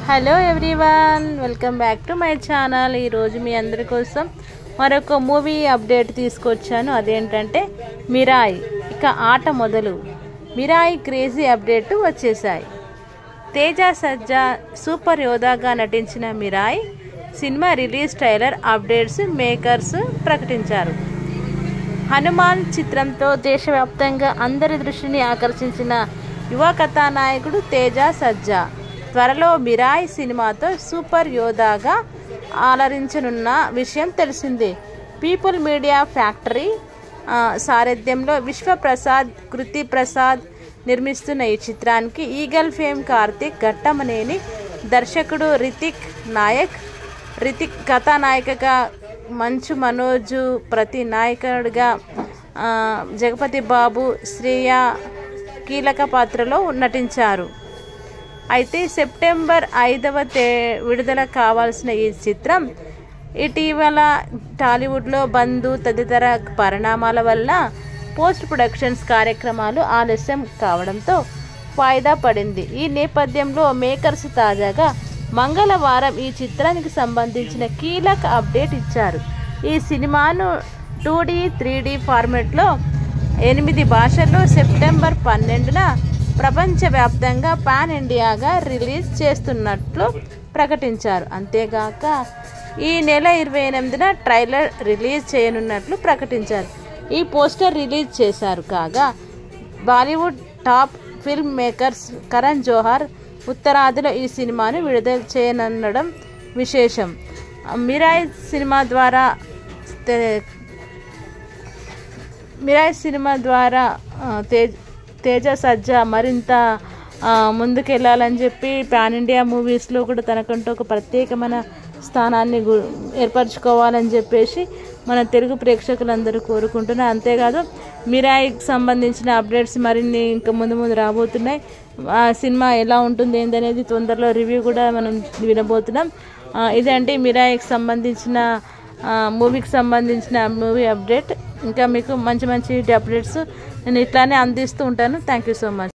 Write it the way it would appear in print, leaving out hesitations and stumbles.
Hello everyone, welcome back to my channel. ఈరోజు మీ అందరి కోసం మరొక మూవీ అప్డేట్ తీసుకొచ్చాను. అదేంటంటే మిరాయి. ఇక ఆట మొదలు. మిరాయి క్రేజీ అప్డేట్ వచ్చేసాయి. తేజ సజ్జా సూపర్ యోధాగా నటించిన Mirai cinema release trailer updates makers ప్రకటించారు. హనుమాన్ చిత్రంతో దేశవ్యాప్తంగా అందరి దృష్టిని ఆకర్షించిన యువ కథానాయకుడు తేజ సజ్జా త్వరలో మిరాయి సినిమాతో సూపర్ యోధాగా ఆలరించనున్న విషయం తెలిసిందే. పీపుల్ మీడియా ఫ్యాక్టరీ సారథ్యంలో విశ్వప్రసాద్, కృతి ప్రసాద్ నిర్మిస్తున్న ఈ చిత్రానికి ఈగల్ ఫేమ్ కార్తిక్, ఘట్టమనేని దర్శకుడు రితిక్ కథానాయికగా మంచు మనోజు, ప్రతి నాయకుడిగా జగపతి బాబు, శ్రేయ కీలక పాత్రలో నటించారు. అయితే సెప్టెంబర్ 5వ విడుదల కావాల్సిన ఈ చిత్రం ఇటీవల టాలీవుడ్లో బంధు తదితర పరిణామాల వల్ల పోస్ట్ ప్రొడక్షన్స్ కార్యక్రమాలు ఆలస్యం కావడంతో వాయిదా పడింది. ఈ నేపథ్యంలో మేకర్స్ తాజాగా మంగళవారం ఈ చిత్రానికి సంబంధించిన కీలక అప్డేట్ ఇచ్చారు. ఈ సినిమాను 2D, 3D ఫార్మెట్లో 8 భాషల్లో సెప్టెంబర్ 12న ప్రపంచవ్యాప్తంగా పాన్ ఇండియాగా రిలీజ్ చేస్తున్నట్లు ప్రకటించారు. అంతేగాక ఈ నెల 28న ట్రైలర్ రిలీజ్ చేయనున్నట్లు ప్రకటించారు. ఈ పోస్టర్ రిలీజ్ చేశారు. కాగా Bollywood top film makers Karan Johar ఉత్తరాదిలో ఈ సినిమాను విడుదల చేయనుండడం విశేషం. మిరాయి సినిమా ద్వారా తేజ సజ్జా మరింత ముందుకెళ్ళాలని చెప్పి పాన్ ఇండియా మూవీస్లో కూడా తనకంటూ ఒక ప్రత్యేకమైన స్థానాన్ని ఏర్పరచుకోవాలని చెప్పేసి మన తెలుగు ప్రేక్షకులందరూ కోరుకుంటున్నారు. అంతేకాదు మిరాయికి సంబంధించిన అప్డేట్స్ మరిన్ని ఇంకా ముందు రాబోతున్నాయి. ఆ సినిమా ఎలా ఉంటుంది ఏంటనేది తొందరలో రివ్యూ కూడా మనం వినబోతున్నాం. ఇదంటే మిరాయికి సంబంధించిన మూవీకి సంబంధించిన మూవీ అప్డేట్. ఇంకా మీకు మంచి అప్డేట్స్ నేను ఇట్లానే అందిస్తూ ఉంటాను. Thank you so much.